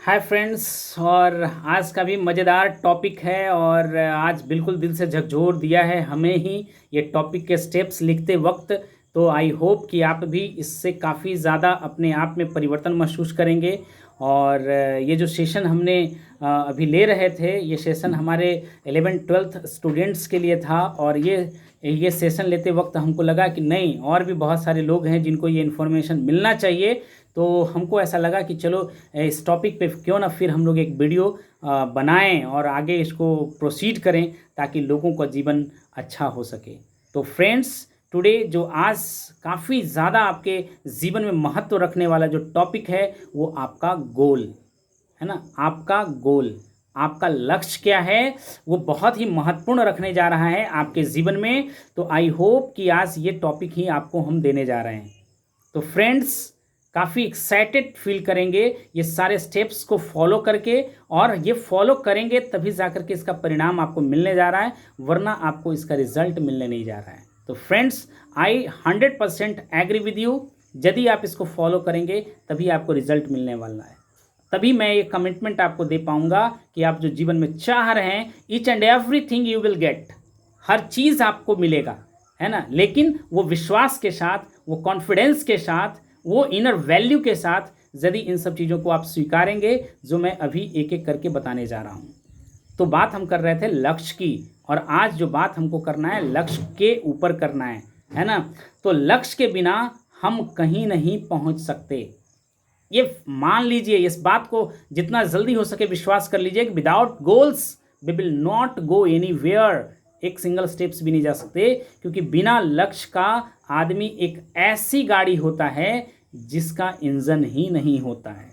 Hi friends. और आज का भी मज़ेदार टॉपिक है और आज बिल्कुल दिल से झकझोर दिया है हमें ही ये टॉपिक के स्टेप्स लिखते वक्त। तो आई होप कि आप भी इससे काफ़ी ज़्यादा अपने आप में परिवर्तन महसूस करेंगे। और ये जो सेशन हमने अभी ले रहे थे, ये सेशन हमारे 11th-12th स्टूडेंट्स के लिए था। और ये सेशन लेते वक्त हमको लगा कि नहीं, और भी बहुत सारे लोग हैं जिनको ये इन्फॉर्मेशन मिलना चाहिए। तो हमको ऐसा लगा कि चलो इस टॉपिक पे क्यों ना फिर हम लोग एक वीडियो बनाएं और आगे इसको प्रोसीड करें ताकि लोगों का जीवन अच्छा हो सके। तो फ्रेंड्स, टुडे जो आज काफ़ी ज़्यादा आपके जीवन में महत्व रखने वाला जो टॉपिक है वो आपका गोल है ना। आपका गोल, आपका लक्ष्य क्या है, वो बहुत ही महत्वपूर्ण रखने जा रहा है आपके जीवन में। तो आई होप कि आज ये टॉपिक ही आपको हम देने जा रहे हैं। तो फ्रेंड्स, काफ़ी एक्साइटेड फील करेंगे ये सारे स्टेप्स को फॉलो करके। और ये फॉलो करेंगे तभी जा कर के इसका परिणाम आपको मिलने जा रहा है, वरना आपको इसका रिजल्ट मिलने नहीं जा रहा है। तो friends, I 100% agree with you. यदि आप इसको फॉलो करेंगे तभी आपको रिजल्ट मिलने वाला है। तभी मैं ये कमिटमेंट आपको दे पाऊंगा कि आप जो जीवन में चाह रहे हैं, each and everything you will get. हर चीज़ आपको मिलेगा, है ना। लेकिन वो विश्वास के साथ, वो कॉन्फिडेंस के साथ, वो इनर वैल्यू के साथ, यदि इन सब चीज़ों को आप स्वीकारेंगे जो मैं अभी एक एक करके बताने जा रहा हूँ। तो बात हम कर रहे थे लक्ष्य की, और आज जो बात हमको करना है लक्ष्य के ऊपर करना है ना। तो लक्ष्य के बिना हम कहीं नहीं पहुँच सकते। ये मान लीजिए, इस बात को जितना जल्दी हो सके विश्वास कर लीजिए कि without goals we will not go anywhere. एक सिंगल स्टेप्स भी नहीं जा सकते, क्योंकि बिना लक्ष्य का आदमी एक ऐसी गाड़ी होता है जिसका इंजन ही नहीं होता है,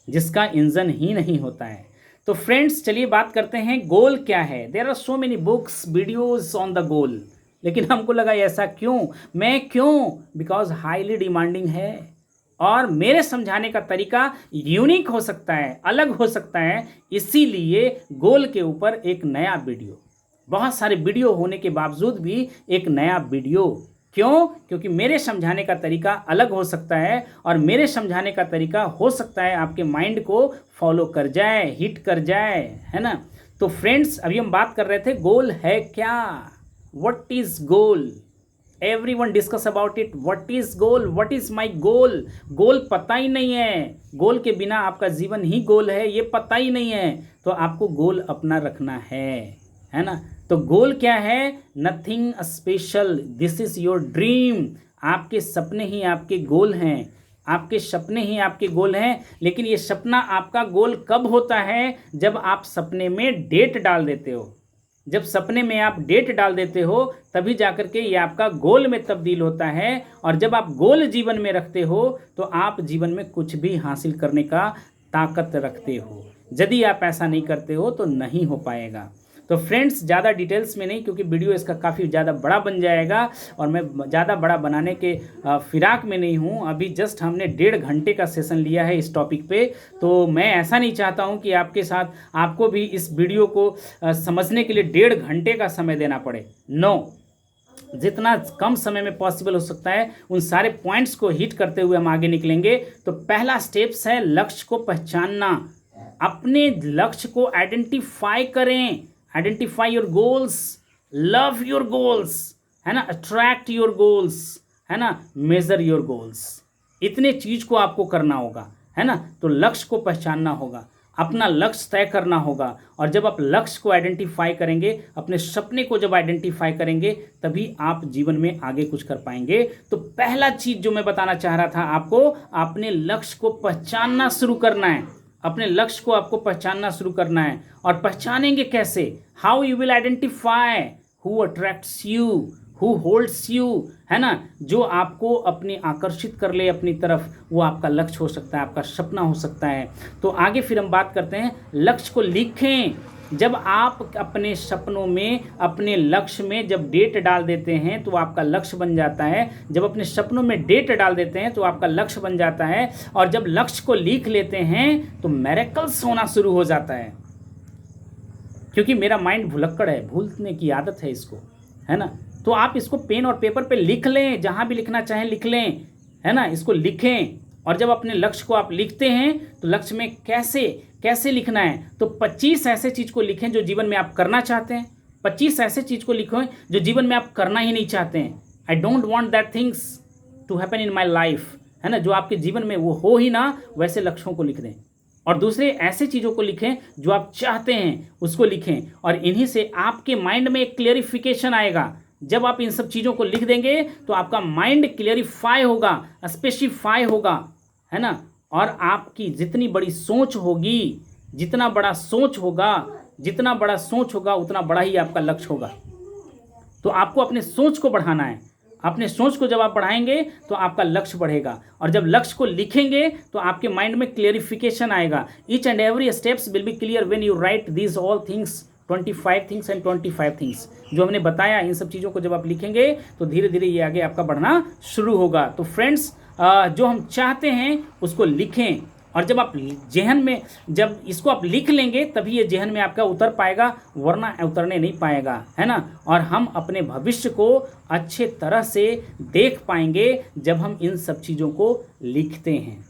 जिसका इंजन ही नहीं होता है। तो फ्रेंड्स, चलिए बात करते हैं गोल क्या है। There are so many books, videos on the goal, लेकिन हमको लगा ऐसा क्यों, मैं क्यों, बिकॉज हाईली डिमांडिंग है और मेरे समझाने का तरीका यूनिक हो सकता है, अलग हो सकता है। इसीलिए गोल के ऊपर एक नया वीडियो, बहुत सारे वीडियो होने के बावजूद भी एक नया वीडियो। क्यों? क्योंकि मेरे समझाने का तरीका अलग हो सकता है और मेरे समझाने का तरीका हो सकता है आपके माइंड को फॉलो कर जाए, हिट कर जाए, है ना। तो फ्रेंड्स, अभी हम बात कर रहे थे गोल है क्या, what is goal. Everyone discuss about it, what is goal, what is my goal. Goal पता ही नहीं है, गोल के बिना आपका जीवन ही गोल है ये पता ही नहीं है। तो आपको गोल अपना रखना है ना। तो गोल क्या है? Nothing special, this is your dream. आपके सपने ही आपके गोल हैं, आपके सपने ही आपके गोल हैं। लेकिन ये सपना आपका गोल कब होता है? जब आप सपने में डेट डाल देते हो। जब सपने में आप डेट डाल देते हो तभी जाकर के ये आपका गोल में तब्दील होता है। और जब आप गोल जीवन में रखते हो तो आप जीवन में कुछ भी हासिल करने का ताकत रखते हो। यदि आप ऐसा नहीं करते हो तो नहीं हो पाएगा। तो फ्रेंड्स, ज़्यादा डिटेल्स में नहीं, क्योंकि वीडियो इसका काफ़ी ज़्यादा बड़ा बन जाएगा और मैं ज़्यादा बड़ा बनाने के फिराक में नहीं हूँ। अभी जस्ट हमने 1.5 घंटे का सेशन लिया है इस टॉपिक पे। तो मैं ऐसा नहीं चाहता हूँ कि आपके साथ आपको भी इस वीडियो को समझने के लिए 1.5 घंटे का समय देना पड़े। नो, जितना कम समय में पॉसिबल हो सकता है उन सारे पॉइंट्स को हिट करते हुए हम आगे निकलेंगे। तो पहला स्टेप्स है लक्ष्य को पहचानना। अपने लक्ष्य को आइडेंटिफाई करें। Identify your goals, love your goals, है ना, अट्रैक्ट योर गोल्स, है ना, मेजर योर गोल्स। इतने चीज़ को आपको करना होगा, है ना। तो लक्ष्य को पहचानना होगा, अपना लक्ष्य तय करना होगा। और जब आप लक्ष्य को आइडेंटिफाई करेंगे, अपने सपने को जब आइडेंटिफाई करेंगे, तभी आप जीवन में आगे कुछ कर पाएंगे। तो पहला चीज़ जो मैं बताना चाह रहा था आपको, अपने लक्ष्य को पहचानना शुरू करना है। अपने लक्ष्य को आपको पहचानना शुरू करना है। और पहचानेंगे कैसे? How you will identify who attracts you, who holds you, है ना। जो आपको अपने आकर्षित कर ले अपनी तरफ, वो आपका लक्ष्य हो सकता है, आपका सपना हो सकता है। तो आगे फिर हम बात करते हैं, लक्ष्य को लिखें। जब आप अपने सपनों में, अपने लक्ष्य में जब डेट डाल देते हैं तो आपका लक्ष्य बन जाता है। जब अपने सपनों में डेट डाल देते हैं तो आपका लक्ष्य बन जाता है। और जब लक्ष्य को लिख लेते हैं तो मिरेकल्स होना शुरू हो जाता है। क्योंकि मेरा माइंड भुलक्कड़ है, भूलने की आदत है इसको, है ना। तो आप इसको पेन और पेपर पे लिख लें, जहाँ भी लिखना चाहें लिख लें, है ना। इसको लिखें और जब अपने लक्ष्य को आप लिखते हैं तो लक्ष्य में कैसे कैसे लिखना है, तो 25 ऐसे चीज़ को लिखें जो जीवन में आप करना चाहते हैं, 25 ऐसे चीज़ को लिखें जो जीवन में आप करना ही नहीं चाहते हैं। I don't want that things to happen in my life, है ना, जो आपके जीवन में वो हो ही ना, वैसे लक्ष्यों को लिख दें। और दूसरे ऐसे चीज़ों को लिखें जो आप चाहते हैं उसको लिखें, और इन्हीं से आपके माइंड में एक क्लियरिफिकेशन आएगा। जब आप इन सब चीज़ों को लिख देंगे तो आपका माइंड क्लियरिफाई होगा, स्पेसिफाई होगा, है ना, और आपकी जितनी बड़ी सोच होगी, जितना बड़ा सोच होगा, जितना बड़ा सोच होगा उतना बड़ा ही आपका लक्ष्य होगा। तो आपको अपने सोच को बढ़ाना है। अपने सोच को जब आप बढ़ाएंगे तो आपका लक्ष्य बढ़ेगा, और जब लक्ष्य को लिखेंगे तो आपके माइंड में क्लियरिफिकेशन आएगा। Each and every steps will be clear when you right these all things, 25 things and 25 things जो हमने बताया। इन सब चीज़ों को जब आप लिखेंगे तो धीरे धीरे ये आगे आपका बढ़ना शुरू होगा। तो फ्रेंड्स, जो हम चाहते हैं उसको लिखें, और जब आप जहन में, जब इसको आप लिख लेंगे तभी ये जहन में आपका उतर पाएगा, वरना उतरने नहीं पाएगा, है ना। और हम अपने भविष्य को अच्छे तरह से देख पाएंगे जब हम इन सब चीज़ों को लिखते हैं,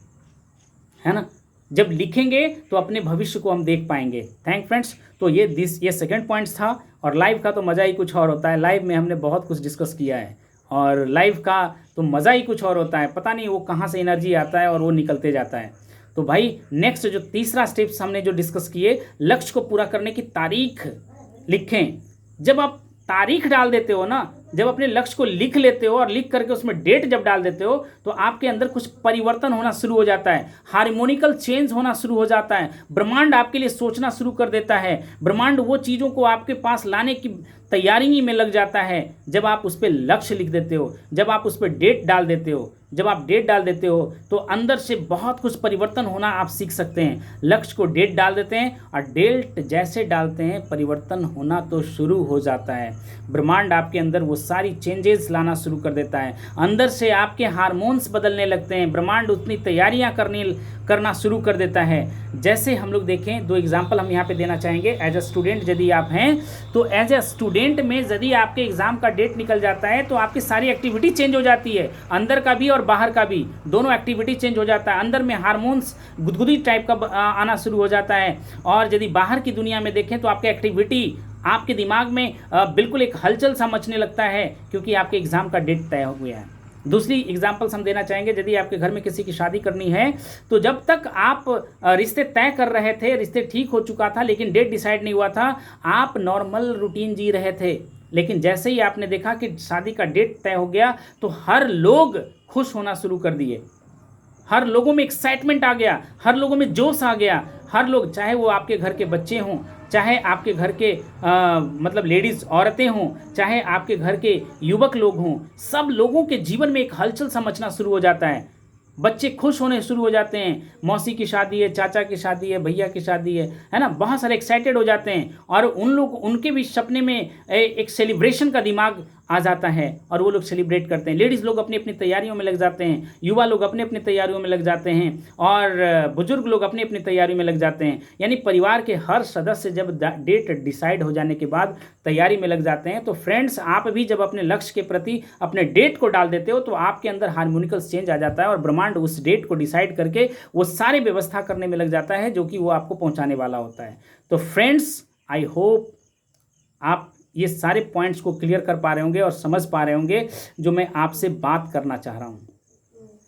है ना। जब लिखेंगे तो अपने भविष्य को हम देख पाएंगे। Thank friends. तो ये सेकंड पॉइंट्स था, और लाइव का तो मज़ा ही कुछ और होता है। लाइव में हमने बहुत कुछ डिस्कस किया है, और लाइव का तो मज़ा ही कुछ और होता है। पता नहीं वो कहाँ से एनर्जी आता है और वो निकलते जाता है। तो भाई नेक्स्ट जो तीसरा स्टेप्स हमने जो डिस्कस किए, लक्ष्य को पूरा करने की तारीख लिखें। जब आप तारीख डाल देते हो ना, जब अपने लक्ष्य को लिख लेते हो और लिख करके उसमें डेट जब डाल देते हो तो आपके अंदर कुछ परिवर्तन होना शुरू हो जाता है, हार्मोनिकल चेंज होना शुरू हो जाता है। ब्रह्मांड आपके लिए सोचना शुरू कर देता है। ब्रह्मांड वो चीज़ों को आपके पास लाने की तैयारी में लग जाता है जब आप उस पर लक्ष्य लिख देते हो, जब आप उस पर डेट डाल देते हो। जब आप डेट डाल देते हो तो अंदर से बहुत कुछ परिवर्तन होना आप सीख सकते हैं। लक्ष्य को डेट डाल देते हैं, और डेट जैसे डालते हैं परिवर्तन होना तो शुरू हो जाता है। ब्रह्मांड आपके अंदर वो सारी चेंजेस लाना शुरू कर देता है। अंदर से आपके हार्मोन्स बदलने लगते हैं। ब्रह्मांड उतनी तैयारियां करना शुरू कर देता है। जैसे हम लोग देखें, 2 एग्जाम्पल हम यहाँ पे देना चाहेंगे। एज अ स्टूडेंट यदि आप हैं तो एज अ स्टूडेंट में यदि आपके एग्जाम का डेट निकल जाता है तो आपकी सारी एक्टिविटी चेंज हो जाती है, अंदर का भी और बाहर का भी, दोनों एक्टिविटी चेंज हो जाता है। अंदर में हार्मोन्स गुदगुदी टाइप का आना शुरू हो जाता है, और यदि बाहर की दुनिया में देखें तो आपकी एक्टिविटी, आपके दिमाग में बिल्कुल एक हलचल सा मचने लगता है, क्योंकि आपके एग्जाम का डेट तय हो गया है। दूसरी एग्जाम्पल्स हम देना चाहेंगे। यदि आपके घर में किसी की शादी करनी है तो जब तक आप रिश्ते तय कर रहे थे, रिश्ते ठीक हो चुका था लेकिन डेट डिसाइड नहीं हुआ था, आप नॉर्मल रूटीन जी रहे थे। लेकिन जैसे ही आपने देखा कि शादी का डेट तय हो गया तो हर लोग खुश होना शुरू कर दिए, हर लोगों में एक्साइटमेंट आ गया, हर लोगों में जोश आ गया। हर लोग, चाहे वो आपके घर के बच्चे हों, चाहे आपके घर के मतलब लेडीज़ औरतें हों, चाहे आपके घर के युवक लोग हों, सब लोगों के जीवन में एक हलचल सा मचना शुरू हो जाता है। बच्चे खुश होने शुरू हो जाते हैं। मौसी की शादी है, चाचा की शादी है, भैया की शादी है ना, बहुत सारे एक्साइटेड हो जाते हैं, और उनके भी सपने में एक सेलिब्रेशन का दिमाग आ जाता है, और वो लोग सेलिब्रेट करते हैं। लेडीज़ लोग अपनी अपनी तैयारियों में लग जाते हैं, युवा लोग अपनी अपनी तैयारियों में लग जाते हैं, और बुजुर्ग लोग अपनी अपनी तैयारियों में लग जाते हैं। यानी परिवार के हर सदस्य जब डेट डिसाइड हो जाने के बाद तैयारी में लग जाते हैं। तो फ्रेंड्स, आप भी जब अपने लक्ष्य के प्रति अपने डेट को डाल देते हो तो आपके अंदर हार्मोनिकल चेंज आ जाता है, और ब्रह्मांड उस डेट को डिसाइड करके वो सारी व्यवस्था करने में लग जाता है जो कि वो आपको पहुंचाने वाला होता है। तो फ्रेंड्स, आई होप आप ये सारे पॉइंट्स को क्लियर कर पा रहे होंगे और समझ पा रहे होंगे जो मैं आपसे बात करना चाह रहा हूँ।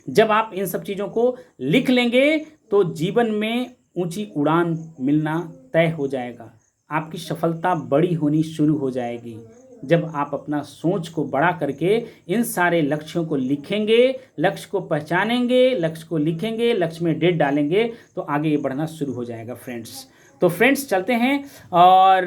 जब आप इन सब चीज़ों को लिख लेंगे तो जीवन में ऊंची उड़ान मिलना तय हो जाएगा, आपकी सफलता बड़ी होनी शुरू हो जाएगी। जब आप अपना सोच को बड़ा करके इन सारे लक्ष्यों को लिखेंगे, लक्ष्य को पहचानेंगे, लक्ष्य को लिखेंगे, लक्ष्य में डेट डालेंगे, तो आगे ये बढ़ना शुरू हो जाएगा फ्रेंड्स। तो फ्रेंड्स, चलते हैं, और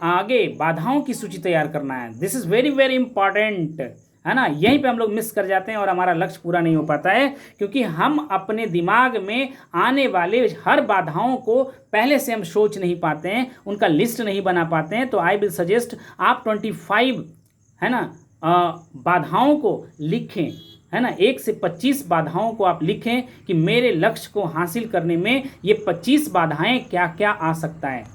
आगे बाधाओं की सूची तैयार करना है। This is very very important, है ना। यहीं पे हम लोग मिस कर जाते हैं और हमारा लक्ष्य पूरा नहीं हो पाता है, क्योंकि हम अपने दिमाग में आने वाले हर बाधाओं को पहले से हम सोच नहीं पाते हैं, उनका लिस्ट नहीं बना पाते हैं। तो आई विल सजेस्ट आप 25, है ना, बाधाओं को लिखें, है ना। 1 से 25 बाधाओं को आप लिखें कि मेरे लक्ष्य को हासिल करने में ये 25 बाधाएं क्या क्या आ सकता है।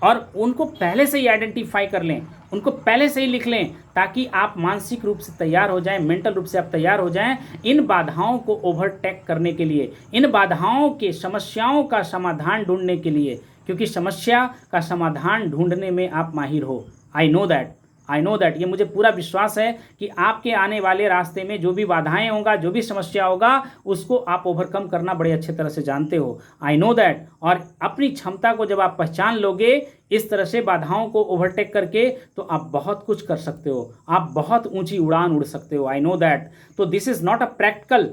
और उनको पहले से ही आइडेंटिफाई कर लें, उनको पहले से ही लिख लें, ताकि आप मानसिक रूप से तैयार हो जाएं, मेंटल रूप से आप तैयार हो जाएं इन बाधाओं को ओवरटेक करने के लिए, इन बाधाओं के समस्याओं का समाधान ढूंढने के लिए, क्योंकि समस्या का समाधान ढूंढने में आप माहिर हो। आई नो दैट, ये मुझे पूरा विश्वास है कि आपके आने वाले रास्ते में जो भी बाधाएं होगा, जो भी समस्या होगा, उसको आप ओवरकम करना बड़े अच्छे तरह से जानते हो। I know that. और अपनी क्षमता को जब आप पहचान लोगे इस तरह से बाधाओं को ओवरटेक करके, तो आप बहुत कुछ कर सकते हो, आप बहुत ऊंची उड़ान उड़ सकते हो। I know that. तो this is not a practical,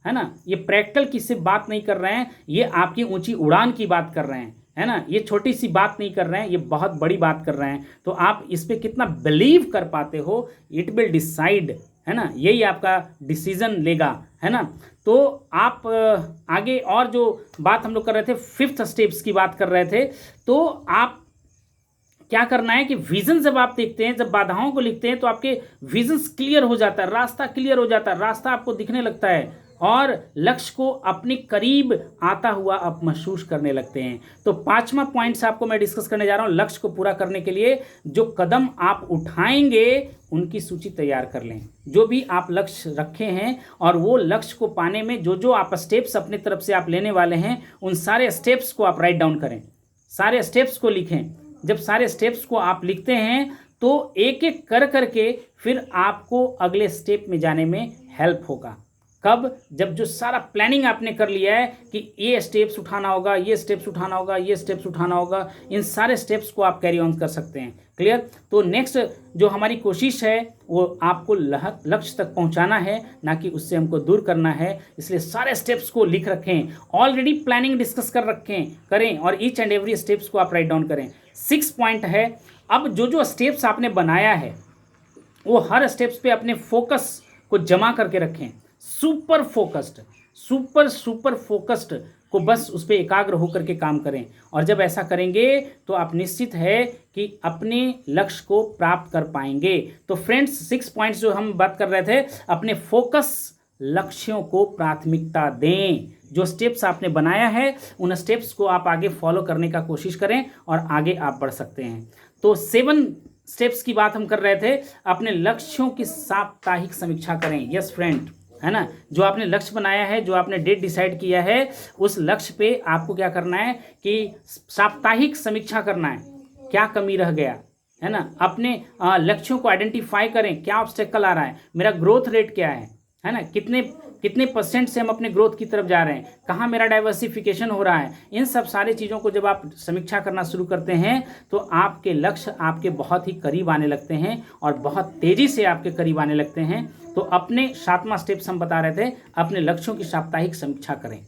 है ना, ये प्रैक्टिकल की सिर्फ बात नहीं कर रहे हैं, ये आपकी ऊंची उड़ान की बात कर रहे हैं, है ना, ये छोटी सी बात नहीं कर रहे हैं, ये बहुत बड़ी बात कर रहे हैं। तो आप इस पे कितना बिलीव कर पाते हो, इट विल डिसाइड, है ना, यही आपका डिसीजन लेगा, है ना। तो आप आगे और जो बात हम लोग कर रहे थे, 5th स्टेप्स की बात कर रहे थे, तो आप क्या करना है कि विजन जब आप देखते हैं, जब बाधाओं को लिखते हैं, तो आपके विजन्स क्लियर हो जाता है, रास्ता क्लियर हो जाता है, रास्ता आपको दिखने लगता है और लक्ष्य को अपने करीब आता हुआ आप महसूस करने लगते हैं। तो 5वां पॉइंट्स आपको मैं डिस्कस करने जा रहा हूं। लक्ष्य को पूरा करने के लिए जो कदम आप उठाएंगे उनकी सूची तैयार कर लें, जो भी आप लक्ष्य रखे हैं, और वो लक्ष्य को पाने में जो जो आप स्टेप्स अपनी तरफ से आप लेने वाले हैं, उन सारे स्टेप्स को आप राइट डाउन करें, सारे स्टेप्स को लिखें। जब सारे स्टेप्स को आप लिखते हैं तो एक एक कर करके फिर आपको अगले स्टेप में जाने में हेल्प होगा। कब? जब जो सारा प्लानिंग आपने कर लिया है कि ये स्टेप्स उठाना होगा, ये स्टेप्स उठाना होगा, ये स्टेप्स उठाना होगा, इन सारे स्टेप्स को आप कैरी ऑन कर सकते हैं। क्लियर? तो नेक्स्ट जो हमारी कोशिश है वो आपको लक्ष्य तक पहुंचाना है, ना कि उससे हमको दूर करना है। इसलिए सारे स्टेप्स को लिख रखें, ऑलरेडी प्लानिंग डिस्कस कर रखें, करें, और ईच एंड एवरी स्टेप्स को आप राइट डाउन करें। 6 पॉइंट है, अब जो जो स्टेप्स आपने बनाया है वो हर स्टेप्स पे अपने फोकस को जमा करके रखें। सुपर फोकस्ड को बस उस पर एकाग्र होकर के काम करें। और जब ऐसा करेंगे तो आप निश्चित है कि अपने लक्ष्य को प्राप्त कर पाएंगे। तो फ्रेंड्स, 6 पॉइंट्स जो हम बात कर रहे थे, अपने फोकस लक्ष्यों को प्राथमिकता दें। जो स्टेप्स आपने बनाया है उन स्टेप्स को आप आगे फॉलो करने का कोशिश करें और आगे आप बढ़ सकते हैं। तो 7 स्टेप्स की बात हम कर रहे थे। अपने लक्ष्यों की साप्ताहिक समीक्षा करें। यस फ्रेंड, है ना, जो आपने लक्ष्य बनाया है, जो आपने डेट डिसाइड किया है, उस लक्ष्य पे आपको क्या करना है कि साप्ताहिक समीक्षा करना है। क्या कमी रह गया, है ना, अपने लक्ष्यों को आइडेंटिफाई करें। क्या ऑब्स्टेकल आ रहा है, मेरा ग्रोथ रेट क्या है ना, कितने % से हम अपने ग्रोथ की तरफ जा रहे हैं, कहाँ मेरा डाइवर्सिफिकेशन हो रहा है। इन सब सारी चीज़ों को जब आप समीक्षा करना शुरू करते हैं तो आपके लक्ष्य आपके बहुत ही करीब आने लगते हैं और बहुत तेज़ी से आपके करीब आने लगते हैं। तो अपने 7वां स्टेप्स हम बता रहे थे, अपने लक्ष्यों की साप्ताहिक समीक्षा करें,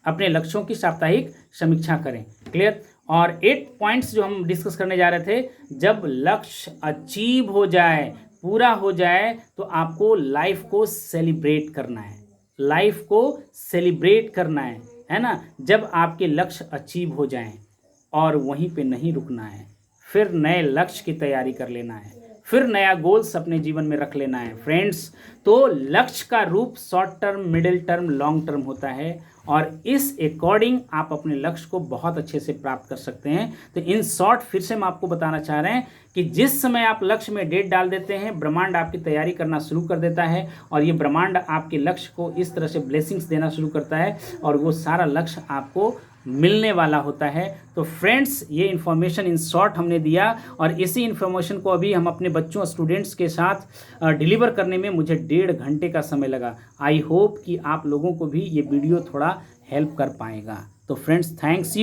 अपने लक्ष्यों की साप्ताहिक समीक्षा करें। क्लियर? और 8 पॉइंट्स जो हम डिस्कस करने जा रहे थे, जब लक्ष्य अचीव हो जाए, पूरा हो जाए, तो आपको लाइफ को सेलिब्रेट करना है, लाइफ को सेलिब्रेट करना है ना। जब आपके लक्ष्य अचीव हो जाएं और वहीं पे नहीं रुकना है, फिर नए लक्ष्य की तैयारी कर लेना है, फिर नया गोल्स अपने जीवन में रख लेना है। फ्रेंड्स, तो लक्ष्य का रूप short term, middle term, long term होता है और इस अकॉर्डिंग आप अपने लक्ष्य को बहुत अच्छे से प्राप्त कर सकते हैं। तो इन शॉर्ट फिर से हम आपको बताना चाह रहे हैं कि जिस समय आप लक्ष्य में डेट डाल देते हैं, ब्रह्मांड आपकी तैयारी करना शुरू कर देता है और ये ब्रह्मांड आपके लक्ष्य को इस तरह से ब्लेसिंग्स देना शुरू करता है और वो सारा लक्ष्य आपको मिलने वाला होता है। तो फ्रेंड्स, ये इन्फॉर्मेशन इन शॉर्ट हमने दिया और इसी इन्फॉर्मेशन को अभी हम अपने बच्चों, स्टूडेंट्स के साथ डिलीवर करने में मुझे 1.5 घंटे का समय लगा। आई होप कि आप लोगों को भी ये वीडियो थोड़ा हेल्प कर पाएगा। तो फ्रेंड्स, थैंक्स यू।